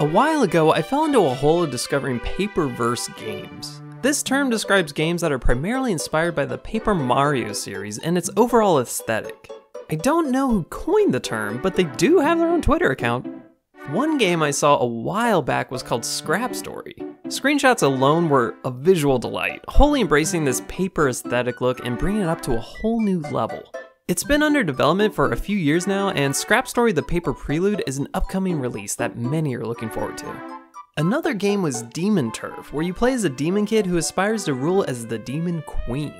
A while ago, I fell into a hole of discovering Paperverse games. This term describes games that are primarily inspired by the Paper Mario series and its overall aesthetic. I don't know who coined the term, but they do have their own Twitter account. One game I saw a while back was called Scrap Story. Screenshots alone were a visual delight, wholly embracing this paper aesthetic look and bringing it up to a whole new level. It's been under development for a few years now, and Scrap Story: The Paper Prelude is an upcoming release that many are looking forward to. Another game was Demon Turf, where you play as a demon kid who aspires to rule as the Demon Queen.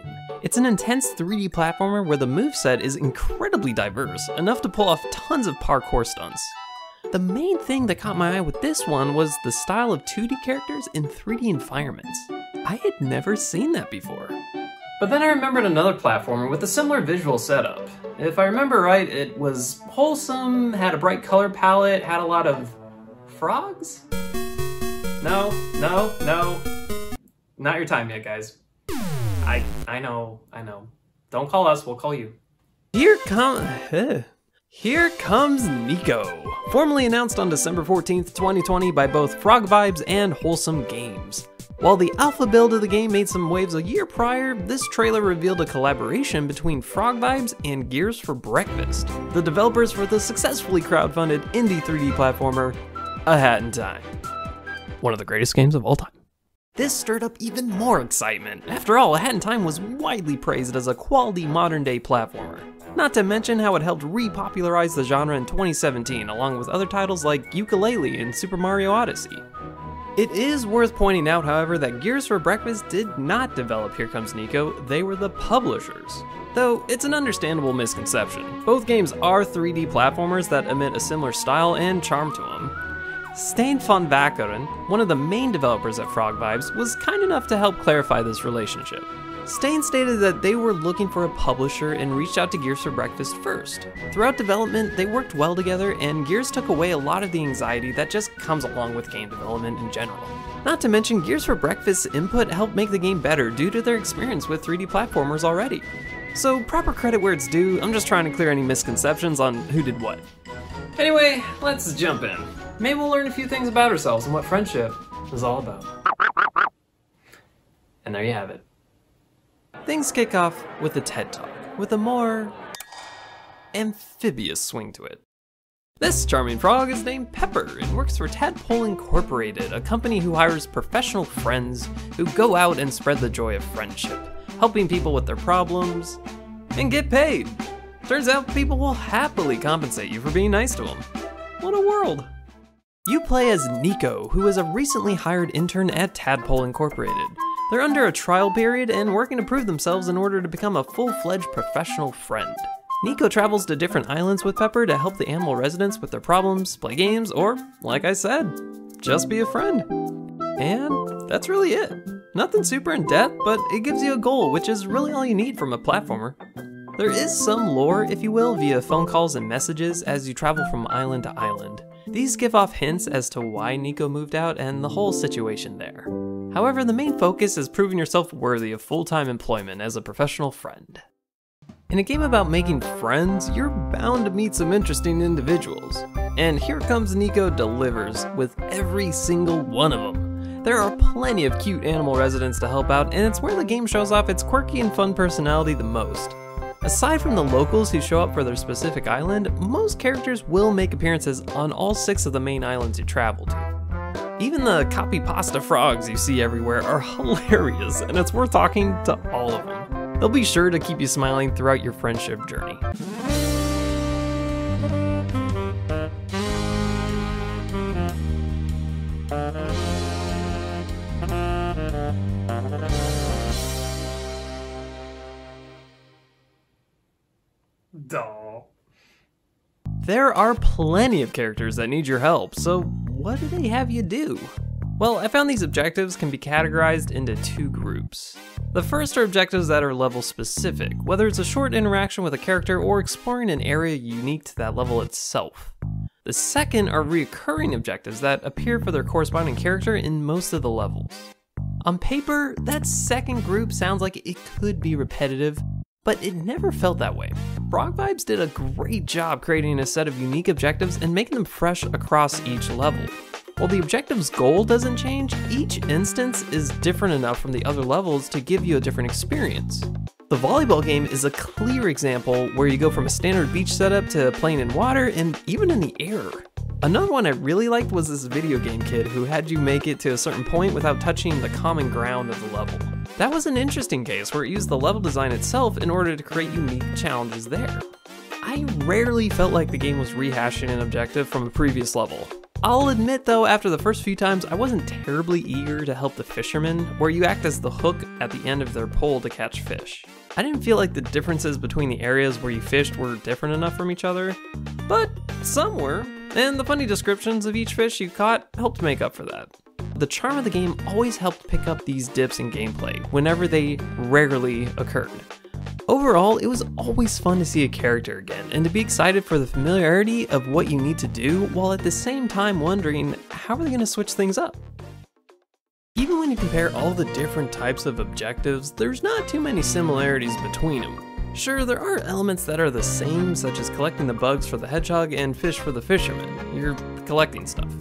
It's an intense 3D platformer where the moveset is incredibly diverse, enough to pull off tons of parkour stunts. The main thing that caught my eye with this one was the style of 2D characters in 3D environments. I had never seen that before. But then I remembered another platformer with a similar visual setup. If I remember right, it was wholesome, had a bright color palette, had a lot of frogs? No. Not your time yet, guys. I know. Don't call us, we'll call you. Here comes Nico, formally announced on December 14th, 2020 by both Frogvibes and Wholesome Games. While the alpha build of the game made some waves a year prior, this trailer revealed a collaboration between Frogvibes and Gears for Breakfast, the developers for the successfully crowdfunded indie 3D platformer, A Hat in Time. One of the greatest games of all time. This stirred up even more excitement. After all, A Hat in Time was widely praised as a quality modern-day platformer. Not to mention how it helped repopularize the genre in 2017, along with other titles like Yooka-Laylee and Super Mario Odyssey. It is worth pointing out, however, that Gears for Breakfast did not develop Here Comes Nico, they were the publishers. Though, it's an understandable misconception. Both games are 3D platformers that emit a similar style and charm to them. Stijn van Vakeren, one of the main developers at Frogvibes, was kind enough to help clarify this relationship. Stijn stated that they were looking for a publisher and reached out to Gears for Breakfast first. Throughout development, they worked well together, and Gears took away a lot of the anxiety that just comes along with game development in general. Not to mention, Gears for Breakfast's input helped make the game better due to their experience with 3D platformers already. So proper credit where it's due, I'm just trying to clear any misconceptions on who did what. Anyway, let's jump in. Maybe we'll learn a few things about ourselves and what friendship is all about. And there you have it. Things kick off with a TED Talk, with a more amphibious swing to it. This charming frog is named Pepper and works for Tadpole Incorporated, a company who hires professional friends who go out and spread the joy of friendship, helping people with their problems, and get paid. Turns out people will happily compensate you for being nice to them. What a world. You play as Nico, who is a recently hired intern at Tadpole Incorporated. They're under a trial period and working to prove themselves in order to become a full-fledged professional friend. Nico travels to different islands with Pepper to help the animal residents with their problems, play games, or, like I said, just be a friend. And that's really it. Nothing super in depth, but it gives you a goal, which is really all you need from a platformer. There is some lore, if you will, via phone calls and messages as you travel from island to island. These give off hints as to why Nico moved out and the whole situation there. However, the main focus is proving yourself worthy of full-time employment as a professional friend. In a game about making friends, you're bound to meet some interesting individuals. And Here Comes Nico delivers with every single one of them. There are plenty of cute animal residents to help out, and it's where the game shows off its quirky and fun personality the most. Aside from the locals who show up for their specific island, most characters will make appearances on all 6 of the main islands you travel to. Even the copy pasta frogs you see everywhere are hilarious, and it's worth talking to all of them. They'll be sure to keep you smiling throughout your friendship journey. Duh. There are plenty of characters that need your help, so what do they have you do? Well, I found these objectives can be categorized into 2 groups. The first are objectives that are level specific, whether it's a short interaction with a character or exploring an area unique to that level itself. The second are recurring objectives that appear for their corresponding character in most of the levels. On paper, that second group sounds like it could be repetitive, but it never felt that way. Frogvibes did a great job creating a set of unique objectives and making them fresh across each level. While the objective's goal doesn't change, each instance is different enough from the other levels to give you a different experience. The volleyball game is a clear example where you go from a standard beach setup to playing in water and even in the air. Another one I really liked was this video game kid who had you make it to a certain point without touching the common ground of the level. That was an interesting case where it used the level design itself in order to create unique challenges there. I rarely felt like the game was rehashing an objective from a previous level. I'll admit though, after the first few times, I wasn't terribly eager to help the fishermen, where you act as the hook at the end of their pole to catch fish. I didn't feel like the differences between the areas where you fished were different enough from each other, but some were, and the funny descriptions of each fish you caught helped make up for that. The charm of the game always helped pick up these dips in gameplay, whenever they rarely occurred. Overall, it was always fun to see a character again, and to be excited for the familiarity of what you need to do, while at the same time wondering, how are they going to switch things up? Even when you compare all the different types of objectives, there's not too many similarities between them. Sure, there are elements that are the same, such as collecting the bugs for the hedgehog and fish for the fisherman. You're collecting stuff.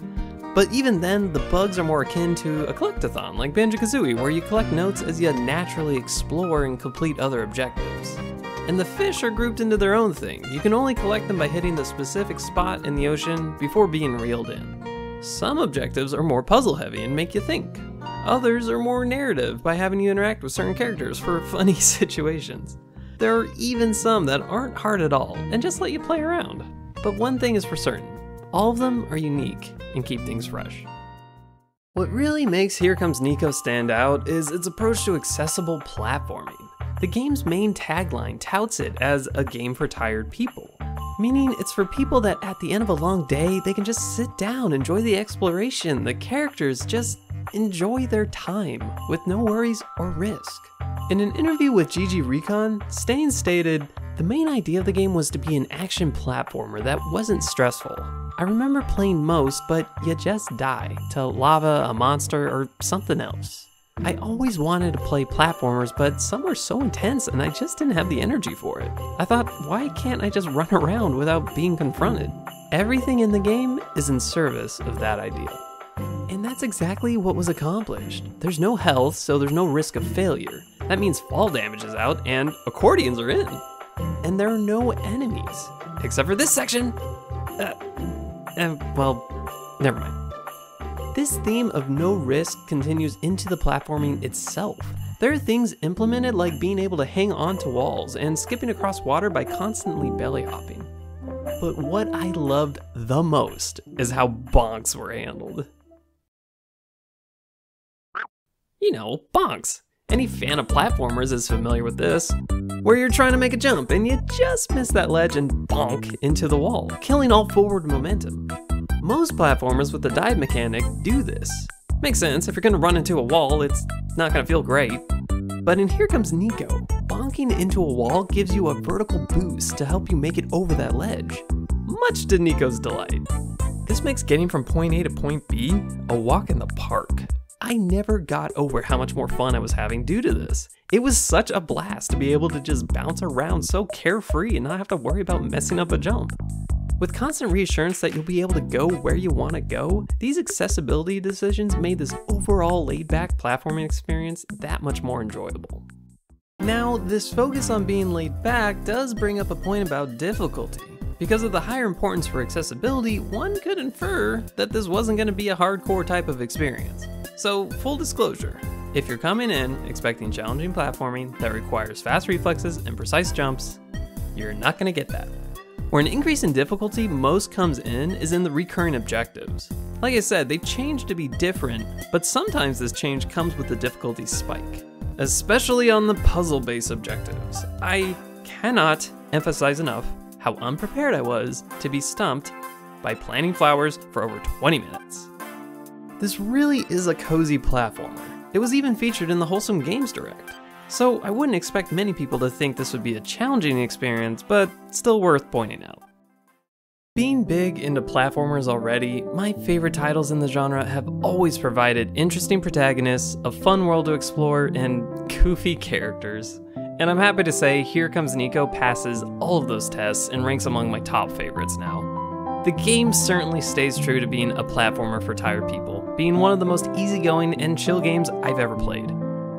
But even then, the bugs are more akin to a collectathon, like Banjo-Kazooie, where you collect notes as you naturally explore and complete other objectives. And the fish are grouped into their own thing. You can only collect them by hitting the specific spot in the ocean before being reeled in. Some objectives are more puzzle-heavy and make you think. Others are more narrative by having you interact with certain characters for funny situations. There are even some that aren't hard at all and just let you play around. But one thing is for certain. All of them are unique and keep things fresh. What really makes Here Comes Nico stand out is its approach to accessible platforming. The game's main tagline touts it as a game for tired people, meaning it's for people that at the end of a long day, they can just sit down, enjoy the exploration, the characters, just enjoy their time with no worries or risk. In an interview with GG Recon, Stain stated, "The main idea of the game was to be an action platformer that wasn't stressful. I remember playing most, but you just die to lava, a monster, or something else. I always wanted to play platformers, but some were so intense and I just didn't have the energy for it. I thought, why can't I just run around without being confronted?" Everything in the game is in service of that ideal. And that's exactly what was accomplished. There's no health, so there's no risk of failure. That means fall damage is out and accordions are in. And there are no enemies, except for this section. Well, never mind. This theme of no risk continues into the platforming itself. There are things implemented like being able to hang onto walls and skipping across water by constantly belly hopping. But what I loved the most is how bonks were handled. You know, bonks. Any fan of platformers is familiar with this, where you're trying to make a jump and you just miss that ledge and bonk into the wall, killing all forward momentum. Most platformers with the dive mechanic do this. Makes sense, if you're gonna run into a wall, it's not gonna feel great. But in Here Comes Nico, bonking into a wall gives you a vertical boost to help you make it over that ledge, much to Nico's delight. This makes getting from point A to point B a walk in the park. I never got over how much more fun I was having due to this. It was such a blast to be able to just bounce around so carefree and not have to worry about messing up a jump. With constant reassurance that you'll be able to go where you want to go, these accessibility decisions made this overall laid-back platforming experience that much more enjoyable. Now, this focus on being laid back does bring up a point about difficulty. Because of the higher importance for accessibility, one could infer that this wasn't going to be a hardcore type of experience. So, full disclosure, if you're coming in expecting challenging platforming that requires fast reflexes and precise jumps, you're not going to get that. Where an increase in difficulty most comes in is in the recurring objectives. Like I said, they've changed to be different, but sometimes this change comes with the difficulty spike. Especially on the puzzle-based objectives. I cannot emphasize enough how unprepared I was to be stumped by planting flowers for over 20 minutes. This really is a cozy platformer. It was even featured in the Wholesome Games Direct. So I wouldn't expect many people to think this would be a challenging experience, but still worth pointing out. Being big into platformers already, my favorite titles in the genre have always provided interesting protagonists, a fun world to explore, and goofy characters. And I'm happy to say Here Comes Nico passes all of those tests and ranks among my top favorites now. The game certainly stays true to being a platformer for tired people, being one of the most easygoing and chill games I've ever played.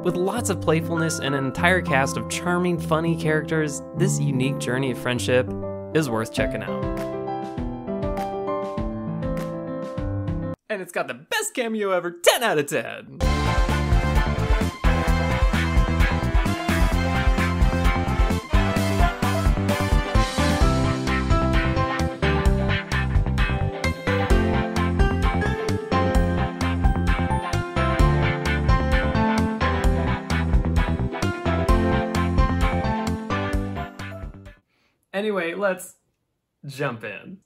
With lots of playfulness and an entire cast of charming, funny characters, this unique journey of friendship is worth checking out. And it's got the best cameo ever, 10 out of 10! Anyway, let's jump in.